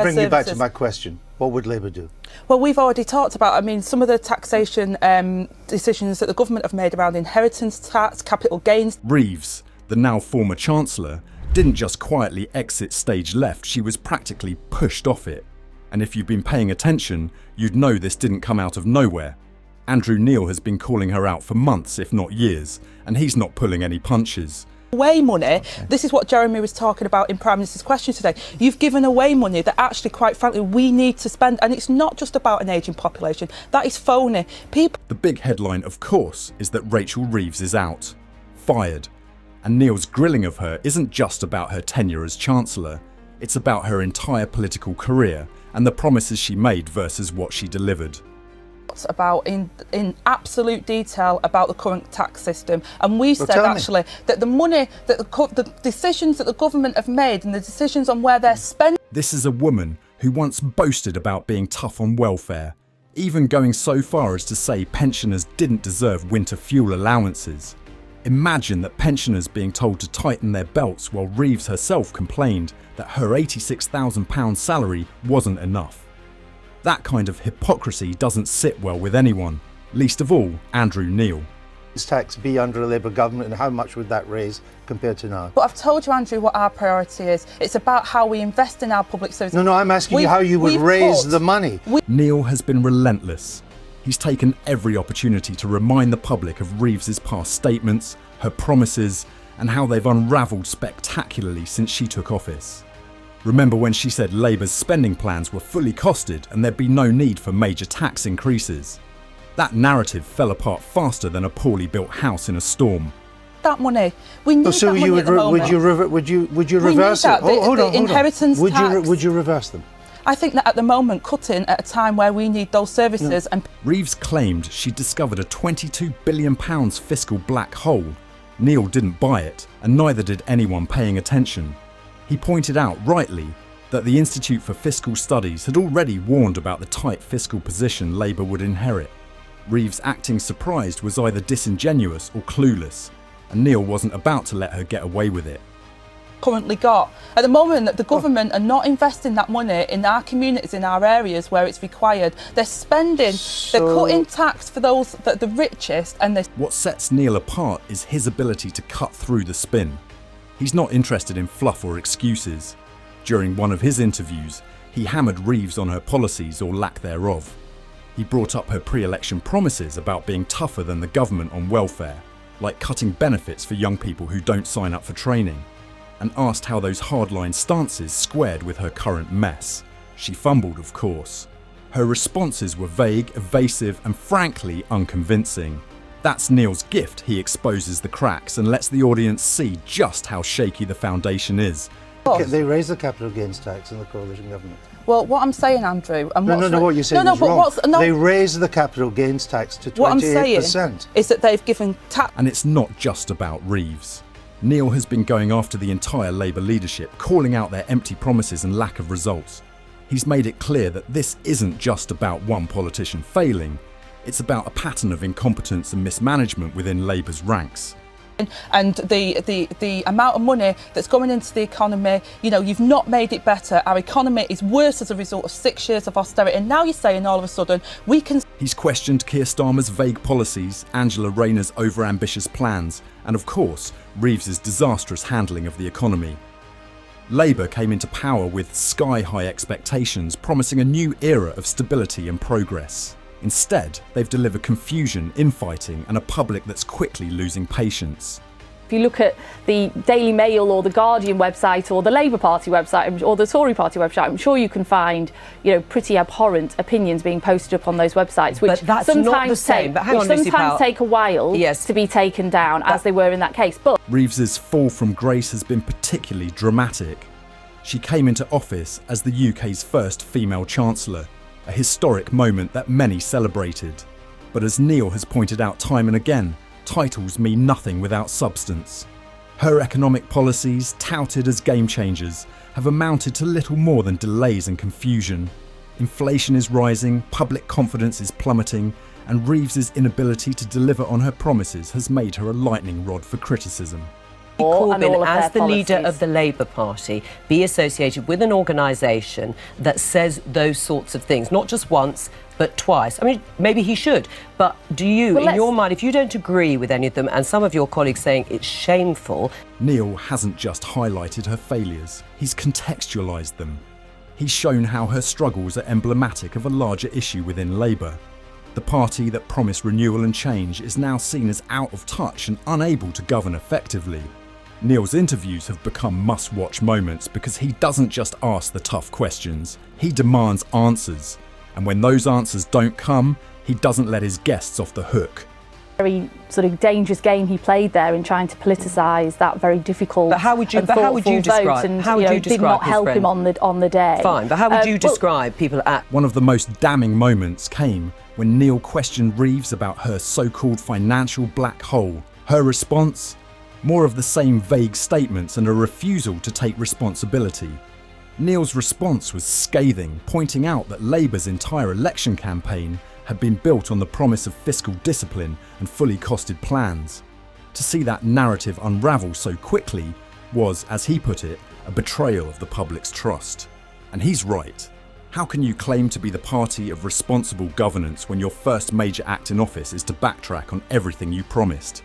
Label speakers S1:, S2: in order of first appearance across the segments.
S1: Bring me back to my question. What would Labour do?
S2: Well, we've already talked about, some of the taxation decisions that the government have made around inheritance tax, capital gains.
S3: Reeves, the now former Chancellor, didn't just quietly exit stage left, she was practically pushed off it. And if you've been paying attention, you'd know this didn't come out of nowhere. Andrew Neil has been calling her out for months, if not years, and he's not pulling any punches.
S2: Away money, this is what Jeremy was talking about in Prime Minister's question today. You've given away money that actually, quite frankly, we need to spend, and it's not just about an ageing population. That is phony.
S3: The big headline, of course, is that Rachel Reeves is out, fired. And Neil's grilling of her isn't just about her tenure as Chancellor, it's about her entire political career and the promises she made versus what she delivered.
S2: About in absolute detail about the current tax system, and we said actually that the money that the decisions that the government have made and the decisions on where they're spending.
S3: This is a woman who once boasted about being tough on welfare, even going so far as to say pensioners didn't deserve winter fuel allowances. Imagine that pensioners being told to tighten their belts while Reeves herself complained that her £86,000 salary wasn't enough. That kind of hypocrisy doesn't sit well with anyone, least of all Andrew Neil.
S1: This tax be under a Labour government, and how much would that raise compared to now?
S2: But I've told you, Andrew, what our priority is. It's about how we invest in our public services.
S1: No, I'm asking you how you would raise the money.
S3: Neil has been relentless. He's taken every opportunity to remind the public of Reeves's past statements, her promises, and how they've unravelled spectacularly since she took office. Remember when she said Labour's spending plans were fully costed and there'd be no need for major tax increases? That narrative fell apart faster than a poorly built house in a storm.
S2: That money, we need that money at the moment.
S1: Would you reverse it? Hold on.
S2: Inheritance tax.
S1: Would you reverse them?
S2: I think that at the moment, cutting at a time where we need those services and...
S3: Reeves claimed she discovered a £22 billion fiscal black hole. Neil didn't buy it, and neither did anyone paying attention. He pointed out, rightly, that the Institute for Fiscal Studies had already warned about the tight fiscal position Labour would inherit. Reeves acting surprised was either disingenuous or clueless, and Neil wasn't about to let her get away with it.
S2: Currently got. At the moment, the government are not investing that money in our communities, in our areas where it's required. They're spending, they're cutting tax for those, the richest, and they're...
S3: What sets Neil apart is his ability to cut through the spin. He's not interested in fluff or excuses. During one of his interviews, he hammered Reeves on her policies or lack thereof. He brought up her pre-election promises about being tougher than the government on welfare, like cutting benefits for young people who don't sign up for training, and asked how those hardline stances squared with her current mess. She fumbled, of course. Her responses were vague, evasive, and frankly unconvincing. That's Neil's gift. He exposes the cracks and lets the audience see just how shaky the foundation is.
S1: They raised the capital gains tax in the coalition government.
S2: Well, what I'm saying, Andrew... And
S1: what you're saying is wrong. They raised the capital gains tax to 28%.
S2: What I'm saying is that they've given tax...
S3: And it's not just about Reeves. Neil has been going after the entire Labour leadership, calling out their empty promises and lack of results. He's made it clear that this isn't just about one politician failing, it's about a pattern of incompetence and mismanagement within Labour's ranks.
S2: And the amount of money that's going into the economy, you've not made it better. Our economy is worse as a result of 6 years of austerity, and now you're saying all of a sudden we can...
S3: He's questioned Keir Starmer's vague policies, Angela Rayner's overambitious plans, and of course, Reeves's disastrous handling of the economy. Labour came into power with sky-high expectations, promising a new era of stability and progress. Instead, they've delivered confusion, infighting, and a public that's quickly losing patience.
S4: If you look at the Daily Mail or the Guardian website or the Labour Party website or the Tory Party website, I'm sure you can find, pretty abhorrent opinions being posted up on those websites, which sometimes take a while to be taken down, as they were in that case. But
S3: Reeves's fall from grace has been particularly dramatic. She came into office as the UK's first female Chancellor, a historic moment that many celebrated. But as Neil has pointed out time and again, titles mean nothing without substance. Her economic policies, touted as game changers, have amounted to little more than delays and confusion. Inflation is rising, public confidence is plummeting, and Reeves's inability to deliver on her promises has made her a lightning rod for criticism.
S5: Corbyn, as the leader of the Labour Party, be associated with an organisation that says those sorts of things, not just once, but twice? I mean, maybe he should, but do you, in your mind, if you don't agree with any of them, and some of your colleagues saying it's shameful...
S3: Neil hasn't just highlighted her failures, he's contextualised them. He's shown how her struggles are emblematic of a larger issue within Labour. The party that promised renewal and change is now seen as out of touch and unable to govern effectively. Neil's interviews have become must-watch moments because he doesn't just ask the tough questions, he demands answers. And when those answers don't come, he doesn't let his guests off the hook.
S4: Very sort of dangerous game he played there in trying to politicise that very difficult
S5: But how would you describe?
S4: And,
S5: how would you describe
S4: did not
S5: his
S4: help
S5: friend?
S4: him on the day.
S5: Fine, but how would you describe people at...
S3: One of the most damning moments came when Neil questioned Reeves about her so-called financial black hole. Her response? More of the same vague statements and a refusal to take responsibility. Neil's response was scathing, pointing out that Labour's entire election campaign had been built on the promise of fiscal discipline and fully costed plans. To see that narrative unravel so quickly was, as he put it, a betrayal of the public's trust. And he's right. How can you claim to be the party of responsible governance when your first major act in office is to backtrack on everything you promised?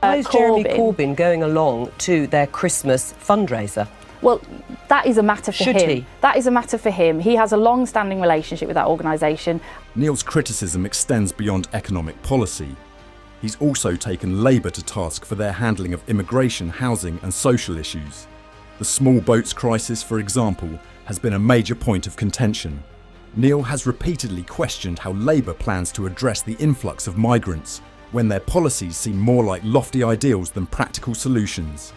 S5: Why is Jeremy Corbyn going along to their Christmas fundraiser?
S4: Well, that is a matter for him.
S5: Should he?
S4: That is a matter for him. He has a long-standing relationship with that organisation.
S3: Neil's criticism extends beyond economic policy. He's also taken Labour to task for their handling of immigration, housing and social issues. The small boats crisis, for example, has been a major point of contention. Neil has repeatedly questioned how Labour plans to address the influx of migrants when their policies seem more like lofty ideals than practical solutions.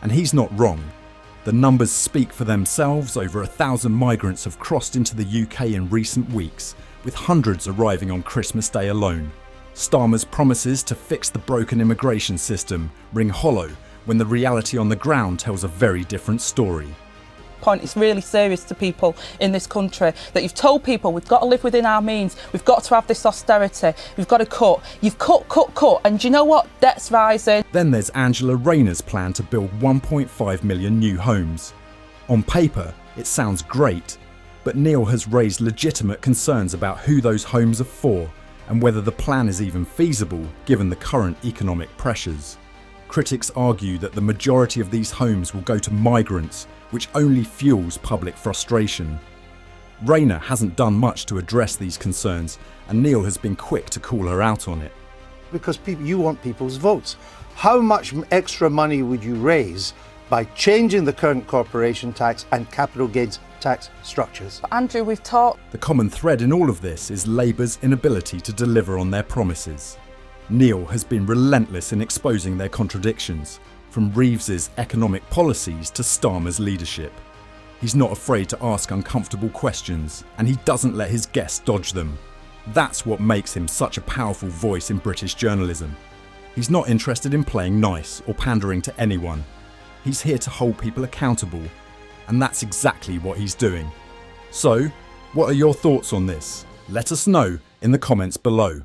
S3: And he's not wrong. The numbers speak for themselves. Over 1,000 migrants have crossed into the UK in recent weeks, with hundreds arriving on Christmas Day alone. Starmer's promises to fix the broken immigration system ring hollow when the reality on the ground tells a very different story.
S2: It's really serious to people in this country that you've told people we've got to live within our means, we've got to have this austerity, we've got to cut. You've cut, and do you know what? Debt's rising.
S3: Then there's Angela Rayner's plan to build 1.5 million new homes. On paper, it sounds great, but Neil has raised legitimate concerns about who those homes are for and whether the plan is even feasible given the current economic pressures. Critics argue that the majority of these homes will go to migrants, which only fuels public frustration. Rayner hasn't done much to address these concerns, and Neil has been quick to call her out on it.
S1: Because you want people's votes. How much extra money would you raise by changing the current corporation tax and capital gains tax structures?
S2: But Andrew, we've talked.
S3: The common thread in all of this is Labour's inability to deliver on their promises. Neil has been relentless in exposing their contradictions, from Reeves's economic policies to Starmer's leadership. He's not afraid to ask uncomfortable questions, and he doesn't let his guests dodge them. That's what makes him such a powerful voice in British journalism. He's not interested in playing nice or pandering to anyone. He's here to hold people accountable, and that's exactly what he's doing. So, what are your thoughts on this? Let us know in the comments below.